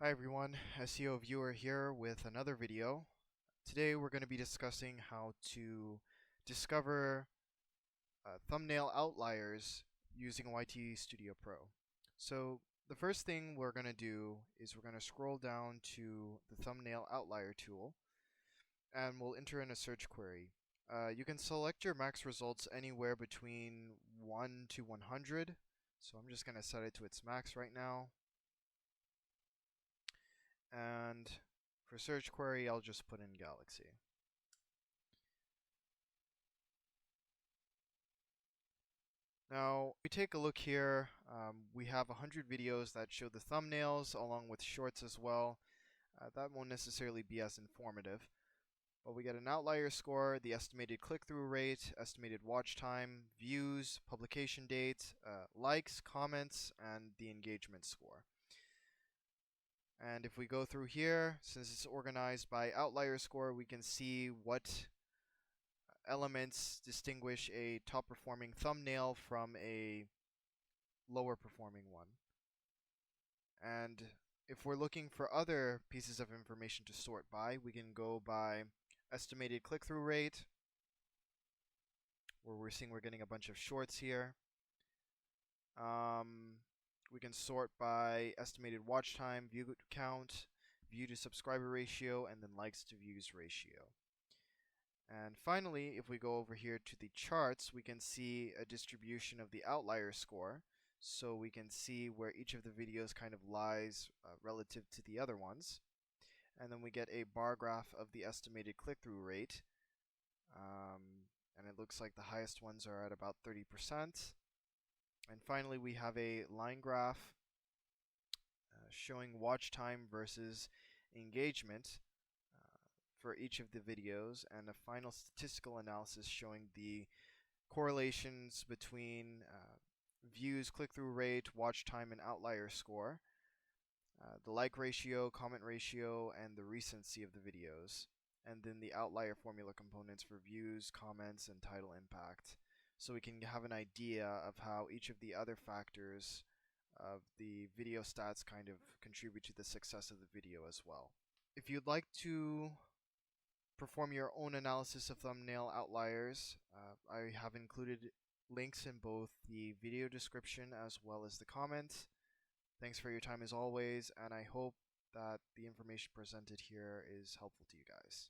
Hi everyone, SEO Viewer here with another video. Today we're going to be discussing how to discover thumbnail outliers using YT Studio Pro. So the first thing we're going to do is we're going to scroll down to the thumbnail outlier tool and we'll enter in a search query. You can select your max results anywhere between 1 to 100. So I'm just going to set it to its max right now. And for search query, I'll just put in Galaxy. Now, if we take a look here, we have 100 videos that show the thumbnails along with shorts as well. That won't necessarily be as informative, but we get an outlier score, the estimated click-through rate, estimated watch time, views, publication date, likes, comments, and the engagement score. And if we go through here, since it's organized by outlier score, we can see what elements distinguish a top performing thumbnail from a lower performing one. And if we're looking for other pieces of information to sort by, we can go by estimated click-through rate, where we're seeing we're getting a bunch of shorts here. We can sort by estimated watch time, view count, view to subscriber ratio, and then likes to views ratio. And finally, if we go over here to the charts, we can see a distribution of the outlier score. So we can see where each of the videos kind of lies relative to the other ones. And then we get a bar graph of the estimated click-through rate. And it looks like the highest ones are at about 30%. And finally, we have a line graph showing watch time versus engagement for each of the videos, and a final statistical analysis showing the correlations between views, click-through rate, watch time, and outlier score, the like ratio, comment ratio, and the recency of the videos, and then the outlier formula components for views, comments, and title impact. So we can have an idea of how each of the other factors of the video stats kind of contribute to the success of the video as well. If you'd like to perform your own analysis of thumbnail outliers, I have included links in both the video description as well as the comments. Thanks for your time as always, and I hope that the information presented here is helpful to you guys.